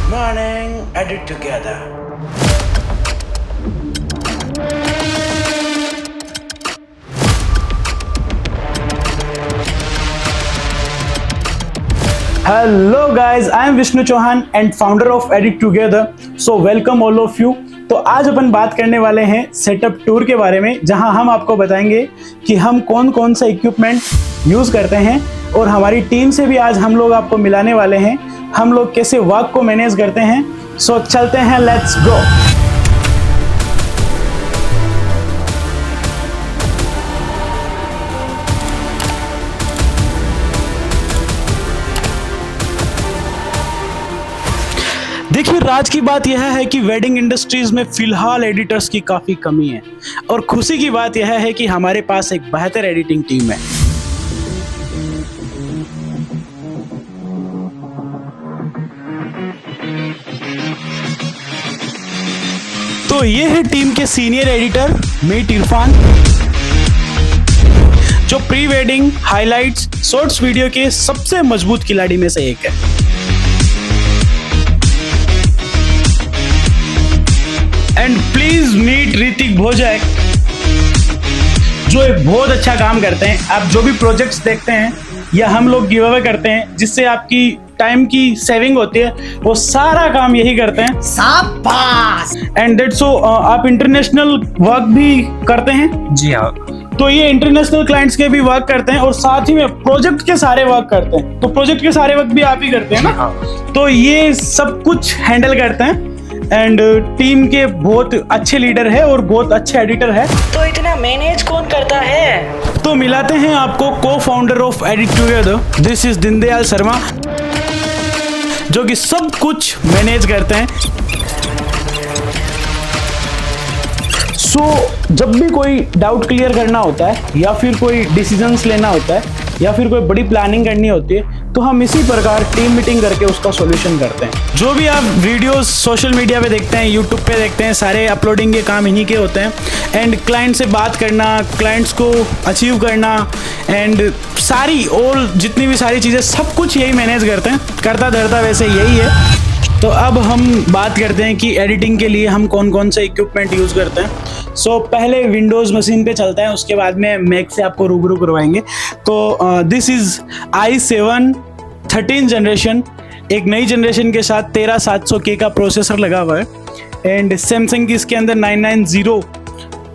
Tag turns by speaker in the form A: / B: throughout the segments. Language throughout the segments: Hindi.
A: Morning, edit together.
B: Hello guys, I am Vishnu Chauhan and founder of Edit Together. So welcome all of you. तो आज अपन बात करने वाले हैं सेटअप टूर के बारे में, जहां हम आपको बताएंगे कि हम कौन कौन सा इक्विपमेंट यूज़ करते हैं और हमारी टीम से भी आज हम लोग आपको मिलाने वाले हैं हम लोग कैसे वर्क को मैनेज करते हैं। सो चलते हैं, लेट्स गो। देखिए, राज की बात यह है कि वेडिंग इंडस्ट्रीज में फिलहाल एडिटर्स की काफ़ी कमी है और खुशी की बात यह है कि हमारे पास एक बेहतर एडिटिंग टीम है। तो ये है टीम के सीनियर एडिटर मीट इरफान, जो pre wedding highlights shorts video के सबसे मजबूत खिलाड़ी में से एक है। एंड प्लीज मीट ऋतिक भोजक, जो एक बहुत अच्छा काम करते हैं। आप जो भी प्रोजेक्ट्स देखते हैं या हम लोग गिव अवे करते हैं जिससे आपकी टाइम की सेविंग होती है, वो सारा काम यही करते हैं। शाबाश। एंड दैट्स सो आप इंटरनेशनल वर्क भी करते हैं?
C: जी हाँ।
B: तो ये इंटरनेशनल क्लाइंट्स के भी वर्क करते हैं और साथ ही में प्रोजेक्ट के सारे वर्क करते हैं। तो प्रोजेक्ट के सारे वर्क भी आप ही करते हैं ना?
C: हाँ।
B: तो ये सब कुछ हैंडल करते हैं एंड टीम के बहुत अच्छे लीडर है और बहुत अच्छे एडिटर है।
D: तो इतना मैनेज कौन करता है?
B: तो मिलाते हैं आपको को founder of edit together, this is Deendayal Sharma, जो कि सब कुछ मैनेज करते हैं। जब भी कोई डाउट क्लियर करना होता है या फिर कोई डिसीजंस लेना होता है या फिर कोई बड़ी प्लानिंग करनी होती है, तो हम इसी प्रकार टीम मीटिंग करके उसका सॉल्यूशन करते हैं। जो भी आप वीडियोस सोशल मीडिया पे देखते हैं, यूट्यूब पे देखते हैं, सारे अपलोडिंग के काम इन्हीं के होते हैं। एंड क्लाइंट से बात करना, क्लाइंट्स को अचीव करना एंड सारी और जितनी भी सारी चीज़ें, सब कुछ यही मैनेज करते हैं। करता धरता वैसे यही है। तो अब हम बात करते हैं कि एडिटिंग के लिए हम कौन कौन से इक्विपमेंट यूज़ करते हैं। पहले विंडोज़ मशीन पे चलते हैं, उसके बाद में मैक से आपको रूबरू करवाएंगे। तो दिस इज़ i7 13 जनरेशन, एक नई जनरेशन के साथ 13700K का प्रोसेसर लगा हुआ है। एंड सैमसंग की इसके अंदर 990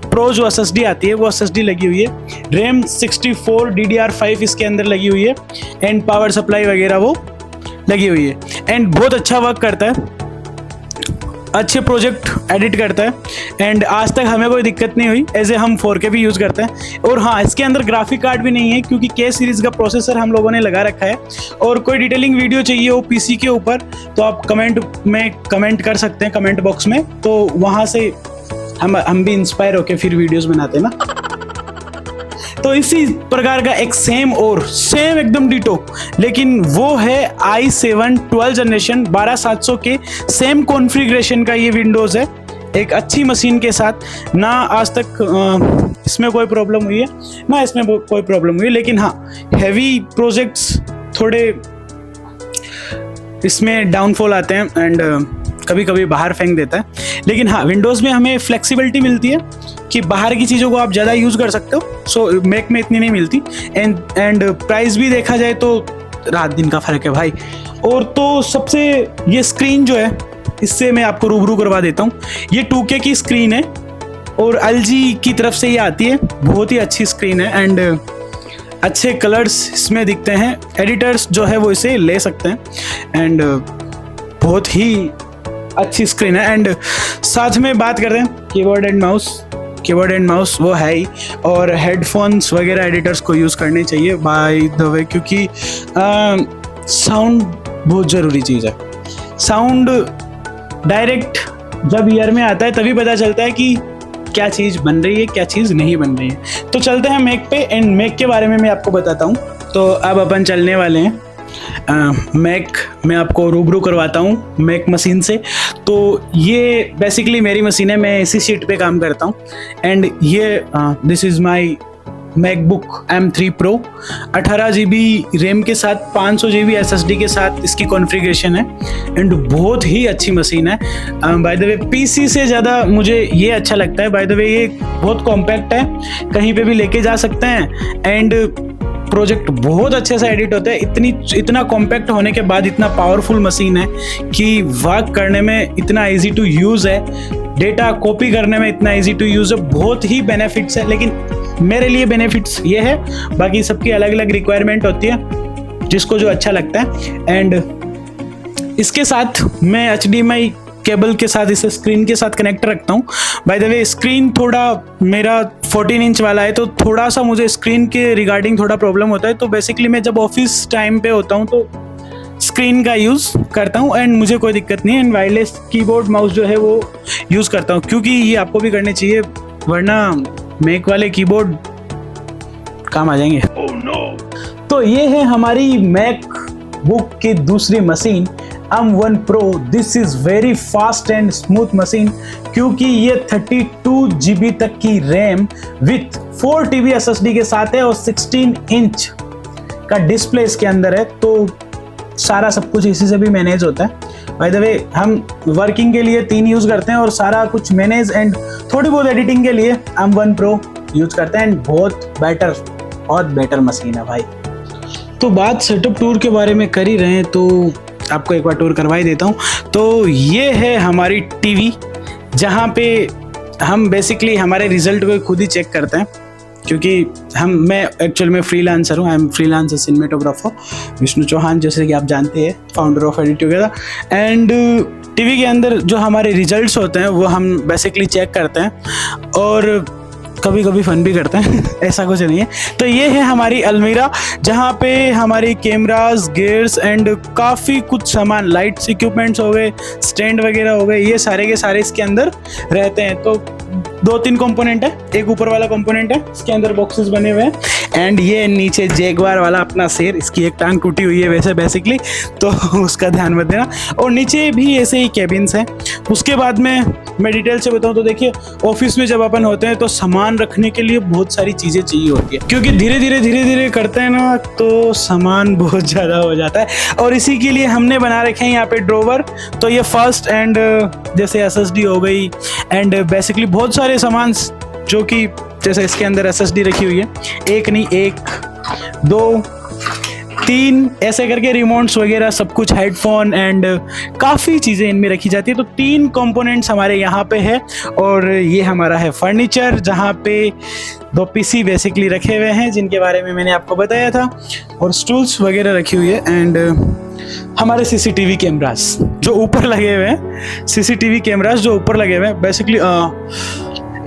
B: प्रो जो SSD आती है, वो SSD लगी हुई है। रैम 64 DDR5 इसके अंदर लगी हुई है एंड पावर सप्लाई वगैरह वो लगी हुई है। एंड बहुत अच्छा वर्क करता है, अच्छे प्रोजेक्ट एडिट करता है एंड आज तक हमें कोई दिक्कत नहीं हुई। एज ए हम 4K भी यूज़ करते हैं। और हाँ, इसके अंदर ग्राफिक कार्ड भी नहीं है क्योंकि K सीरीज़ का प्रोसेसर हम लोगों ने लगा रखा है। और कोई डिटेलिंग वीडियो चाहिए हो PC के ऊपर, तो आप कमेंट में कमेंट कर सकते हैं, कमेंट बॉक्स में। तो वहाँ से हम भी इंस्पायर होके फिर वीडियोज़ बनाते हैं ना। तो इसी प्रकार का एक सेम एकदम डिटो, लेकिन वो है i7 12 जनरेशन 12700 के सेम कॉन्फ़िगरेशन का ये विंडोज़ है, एक अच्छी मशीन के साथ। ना आज तक इसमें कोई प्रॉब्लम हुई है, ना इसमें कोई प्रॉब्लम हुई है। लेकिन हाँ, हैवी प्रोजेक्ट्स थोड़े इसमें डाउनफॉल आते हैं एंड कभी कभी बाहर फेंक देता है। लेकिन हाँ, विंडोज़ में हमें फ्लेक्सिबिलिटी मिलती है कि बाहर की चीज़ों को आप ज़्यादा यूज़ कर सकते हो। मैक में इतनी नहीं मिलती। एंड प्राइस भी देखा जाए तो रात दिन का फ़र्क है भाई। और तो सबसे ये स्क्रीन जो है, इससे मैं आपको रूबरू करवा देता हूँ। ये 2K की स्क्रीन है और LG की तरफ से ये आती है। बहुत ही अच्छी स्क्रीन है एंड अच्छे कलर्स इसमें दिखते हैं। एडिटर्स जो है वो इसे ले सकते हैं एंड बहुत ही अच्छी स्क्रीन है। एंड साथ में बात करते हैं कीबोर्ड एंड माउस वो है ही। और हेडफोन्स वगैरह एडिटर्स को यूज़ करने चाहिए बाय द वे, क्योंकि साउंड बहुत ज़रूरी चीज़ है। साउंड डायरेक्ट जब ईयर में आता है तभी पता चलता है कि क्या चीज़ बन रही है, क्या चीज़ नहीं बन रही है। तो चलते हैं मैक पे एंड मैक के बारे में मैं आपको बताता हूँ। तो अब अपन चलने वाले हैं मैक में आपको रूबरू करवाता हूँ मैक मशीन से। तो ये बेसिकली मेरी मशीन है, मैं इसी शीट पे काम करता हूँ। एंड ये this is my MacBook M3 Pro 18 GB RAM के साथ 500 GB SSD के साथ इसकी कॉन्फ़िगरेशन है एंड बहुत ही अच्छी मशीन है। बाय द वे PC से ज़्यादा मुझे ये अच्छा लगता है। बाय द वे ये बहुत कॉम्पैक्ट है, कहीं पे भी लेके जा सकते हैं एंड प्रोजेक्ट बहुत अच्छे से एडिट होता है। इतना कॉम्पैक्ट होने के बाद इतना पावरफुल मशीन है कि वर्क करने में इतना इजी टू यूज़ है, डेटा कॉपी करने में इतना इजी टू यूज़ है, बहुत ही बेनिफिट्स है। लेकिन मेरे लिए बेनिफिट्स ये है, बाकी सबकी अलग अलग रिक्वायरमेंट होती है जिसको जो अच्छा लगता है। एंड इसके साथ मैं HDMI केबल के साथ इसे स्क्रीन के साथ कनेक्ट रखता हूँ। बाय द वे स्क्रीन थोड़ा मेरा 14 इंच वाला है तो थोड़ा सा मुझे स्क्रीन के रिगार्डिंग थोड़ा प्रॉब्लम होता है। तो बेसिकली मैं जब ऑफिस टाइम पे होता हूँ तो स्क्रीन का यूज़ करता हूँ एंड मुझे कोई दिक्कत नहीं है। एंड वायरलेस कीबोर्ड माउस जो है वो यूज़ करता हूँ, क्योंकि ये आपको भी करने चाहिए वरना मैक वाले कीबोर्ड काम आ जाएंगे।
A: Oh no!
B: तो ये है हमारी मैक बुक की दूसरी machine M1 Pro। This is very fast and smooth machine, क्योंकि ये 32 GB तक की रैम विथ 4 TB SSD के साथ है और 16 इंच का डिस्प्ले इसके अंदर है। तो सारा सब कुछ इसी से भी मैनेज होता है। बाय द वे हम वर्किंग के लिए 3 यूज़ करते हैं और सारा कुछ मैनेज एंड थोड़ी बहुत एडिटिंग के लिए M1 Pro यूज़ करते हैं एंड बहुत बेटर मशीन है भाई। तो बात सेटअप टूर के बारे में कर ही रहे हैं तो आपको एक बार टूर करवाई देता हूँ। तो ये है हमारी टीवी, जहाँ पे हम बेसिकली हमारे रिजल्ट को खुद ही चेक करते हैं, क्योंकि मैं एक्चुअल में फ्रीलांसर हूँ। I am freelancer cinematographer Vishnu Chauhan, जैसे कि आप जानते हैं, founder of edit together. And TV के अंदर जो हमारे रिजल्ट्स होते हैं वो हम बेसिकली चेक करते हैं और कभी कभी फन भी करते हैं ऐसा कुछ नहीं है। तो ये है हमारी अलमीरा, जहाँ पे हमारी कैमरास, गियर्स एंड काफ़ी कुछ सामान, लाइट्स इक्विपमेंट्स हो गए, स्टैंड वगैरह हो गए, ये सारे के सारे इसके अंदर रहते हैं। तो 2-3 कंपोनेंट है, एक ऊपर वाला कंपोनेंट है, इसके अंदर बॉक्सेस बने हुए हैं एंड ये नीचे जैगवार वाला अपना शेर, इसकी एक टांग टूटी हुई है वैसे बेसिकली, तो उसका ध्यान मत देना। और नीचे भी ऐसे ही कैबिन्स हैं। उसके बाद में मैं डिटेल से बताऊं तो देखिए, ऑफिस में जब अपन होते हैं तो सामान रखने के लिए बहुत सारी चीज़ें चाहिए होती है, क्योंकि धीरे धीरे करते हैं ना तो सामान बहुत ज़्यादा हो जाता है। और इसी के लिए हमने बना रखे हैं यहाँ पे ड्रॉवर। तो ये फर्स्ट एंड जैसे SSD हो गई एंड बेसिकली बहुत सारे सामान, जो कि जैसे इसके अंदर SSD रखी हुई है, एक नहीं 1, 2, 3 ऐसे करके रिमोट्स वगैरह सब कुछ, हेडफोन एंड काफ़ी चीज़ें इनमें रखी जाती है। तो 3 कंपोनेंट्स हमारे यहाँ पे है और ये हमारा है फर्नीचर, जहाँ पे 2 PC बेसिकली रखे हुए हैं जिनके बारे में मैंने आपको बताया था, और स्टूल्स वगैरह रखी हुई है। एंड हमारे CCTV कैमरास जो ऊपर लगे हुए हैं, CCTV कैमरास जो ऊपर लगे हुए हैं, बेसिकली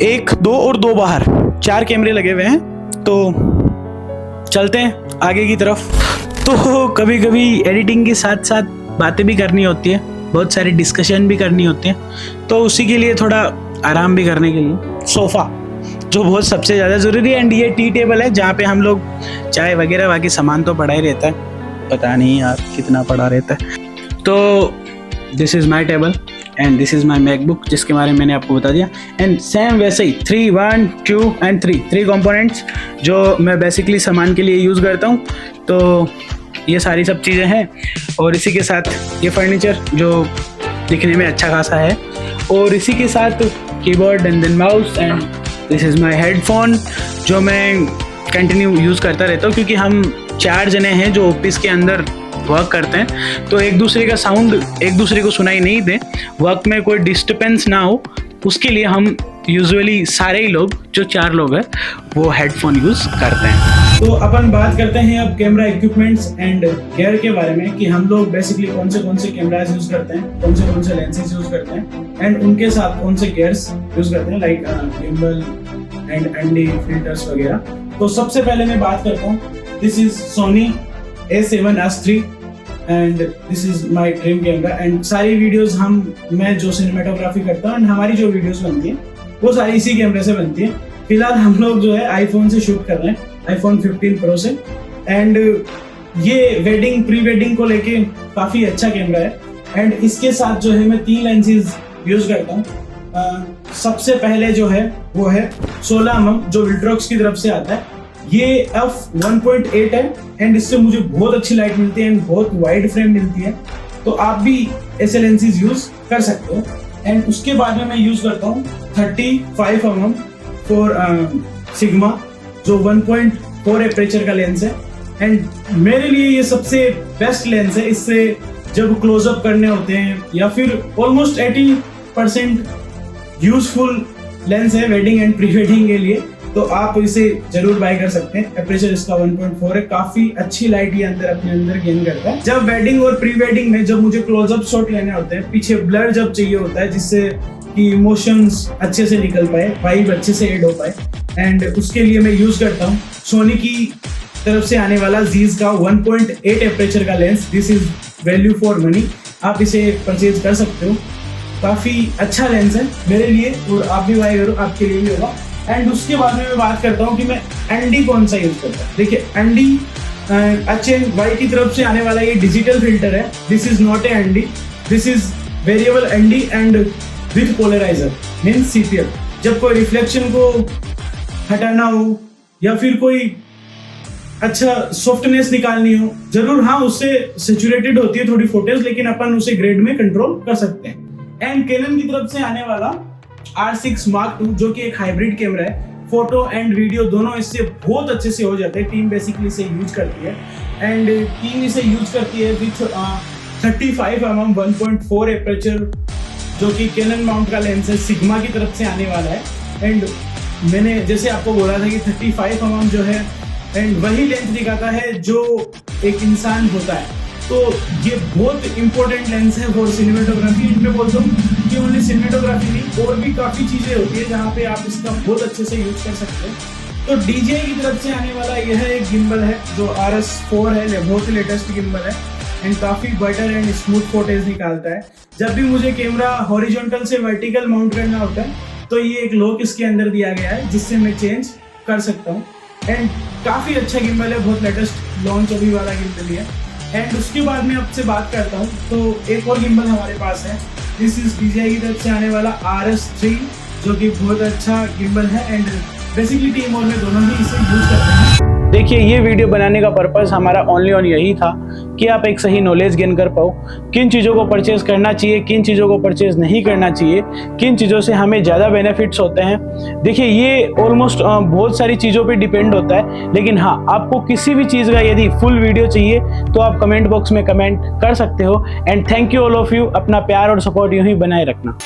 B: 1, 2 और 2 बाहर, 4 कैमरे लगे हुए हैं। तो चलते हैं आगे की तरफ। तो कभी कभी एडिटिंग के साथ साथ बातें भी करनी होती है, बहुत सारी डिस्कशन भी करनी होती है, तो उसी के लिए थोड़ा आराम भी करने के लिए सोफ़ा जो बहुत सबसे ज़्यादा ज़रूरी है। एंड ये टी टेबल है जहाँ पे हम लोग चाय वगैरह बाकी सामान तो पड़ा ही रहता है, पता नहीं यार कितना पड़ा रहता है। तो this is my table and this is my MacBook, जिसके बारे में मैंने आपको बता दिया। एंड सेम वैसे ही 3, 1, 2 एंड 3 कंपोनेंट्स जो मैं बेसिकली सामान के लिए यूज़ करता हूँ। तो ये सारी सब चीज़ें हैं और इसी के साथ ये फर्नीचर जो दिखने में अच्छा खासा है, और इसी के साथ keyboard and then mouse and this is my headphone जो मैं कंटिन्यू यूज़ करता रहता हूँ, क्योंकि हम 4 जने हैं जो ऑफिस के अंदर वर्क करते हैं। तो एक दूसरे का साउंड एक दूसरे को सुनाई नहीं दे, वर्क में कोई डिस्टर्बेंस ना हो, उसके लिए हम यूजुअली सारे ही लोग जो 4 लोग हैं वो हेडफोन यूज़ करते हैं। तो अपन बात करते हैं अब कैमरा इक्विपमेंट्स एंड गियर के बारे में, कि हम लोग बेसिकली कौन से कैमरास यूज़ करते हैं, कौन से लेंसेज यूज़ करते हैं एंड उनके साथ कौन से गियर्स यूज़ करते हैं, like gimbal and ND filters वगैरह। तो सबसे पहले मैं बात करता हूँ, this is Sony A7S3 and this is my dream camera. And सारी वीडियोस मैं जो सिनेमेटोग्राफी करता हूँ एंड हमारी जो वीडियोस बनती हैं वो सारी इसी कैमरे से बनती है। फिलहाल हम लोग जो है आईफोन से शूट कर रहे हैं, iPhone 15 Pro से। एंड ये प्री वेडिंग को लेके काफ़ी अच्छा कैमरा है। एंड इसके साथ जो है मैं 3 लेंसेज यूज़ करता हूँ। सबसे पहले जो है वो है 16mm जो विल्ट्रॉक्स की तरफ से आता है, ये f1.8 है एंड इससे मुझे बहुत अच्छी लाइट मिलती है एंड बहुत वाइड फ्रेम मिलती है, तो आप भी ऐसे लेंसेज यूज कर सकते हो। एंड उसके बाद में मैं यूज करता हूँ 35mm फॉर सिग्मा, जो 1.4 एपरेचर का लेंस है एंड मेरे लिए ये सबसे बेस्ट लेंस है। इससे जब क्लोजअप करने होते हैं या फिर ऑलमोस्ट 80% यूजफुल लेंस है वेडिंग एंड प्री वेडिंग के लिए, तो आप इसे जरूर बाय कर सकते हैं। एपरेचर इसका 1.4 है, काफी अच्छी लाइट ये अपने अंदर गेन करता है। जब वेडिंग और प्री वेडिंग में जब मुझे क्लोजअप शॉट लेने होते हैं, पीछे ब्लर जब चाहिए होता है जिससे कि इमोशंस अच्छे से निकल पाए, वाइब अच्छे से ऐड हो पाए, एंड उसके लिए मैं यूज करता हूँ सोनी की तरफ से आने वाला जीज का 1.8 एपरेचर का lens. This is value for money, आप इसे परचेज कर सकते हो। काफी अच्छा लेंस है मेरे लिए और आप भी बाय करो, आपके लिए भी होगा। एंड उसके बाद में मैं बात करता हूँ कि मैं एनडी कौन सा यूज करता हूँ। देखिए एनडी HNY की तरफ से आने वाला ये डिजिटल फिल्टर है। This is not a ND, this is variable ND and with polariser means CPL। जब कोई रिफ्लेक्शन को हटाना हो या फिर कोई अच्छा सॉफ्टनेस निकालनी हो, जरूर हाँ उससे सैचुरेटेड होती है थोड़ी फोटोज, लेकिन अपन उसे ग्रेड में कंट्रोल कर सकते हैं। एंड कैनन की तरफ से आने वाला R6 Mark II, जो कि एक हाइब्रिड कैमरा है, फोटो एंड वीडियो दोनों इससे बहुत अच्छे से हो जाते हैं। टीम बेसिकली इसे यूज करती है एंड टीम इसे यूज करती है विथ 35mm 1.4 एपरेचर, जो कि कैनन माउंट का लेंस है, सिग्मा की तरफ से आने वाला है। एंड मैंने जैसे आपको बोला था कि 35mm जो है एंड वही लेंस दिखाता है जो एक इंसान होता है, तो ये बहुत इंपॉर्टेंट लेंस है फॉर सिनेमेटोग्राफी। इनमें बोलता हूँ कि ओनली सिनेमेटोग्राफी नहीं, और भी काफ़ी चीज़ें होती है जहाँ पे आप इसका बहुत अच्छे से यूज कर सकते हो। तो DJI की तरफ से आने वाला यह एक गिम्बल है जो RS4 है, बहुत ही लेटेस्ट गिम्बल है एंड काफ़ी बेटर एंड स्मूथ फोटेज निकालता है। जब भी मुझे कैमरा हॉरिजॉन्टल से वर्टिकल माउंट करना होता है तो ये एक लॉक इसके अंदर दिया गया है जिससे मैं चेंज कर सकता हूँ। एंड काफ़ी अच्छा गिम्बल है, बहुत लेटेस्ट लॉन्च अभी वाला गिम्बल ही है। एंड उसके बाद मैं आपसे बात करता हूँ तो एक और गिम्बल हमारे पास है। दिस इज DJI की तरफ से आने वाला RS3, जो कि बहुत अच्छा गिम्बल है एंड बेसिकली टीम और मैं दोनों ही इसे यूज करते हैं।
C: देखिए ये वीडियो बनाने का पर्पस हमारा ओनली ऑन यही था कि आप एक सही नॉलेज गेन कर पाओ, किन चीज़ों को परचेज करना चाहिए, किन चीज़ों को परचेज नहीं करना चाहिए, किन चीज़ों से हमें ज़्यादा बेनिफिट्स होते हैं। देखिए ये ऑलमोस्ट बहुत सारी चीज़ों पे डिपेंड होता है, लेकिन हाँ आपको किसी भी चीज़ का यदि फुल वीडियो चाहिए तो आप कमेंट बॉक्स में कमेंट कर सकते हो। And thank you all of you, अपना प्यार और सपोर्ट यूँ ही बनाए रखना।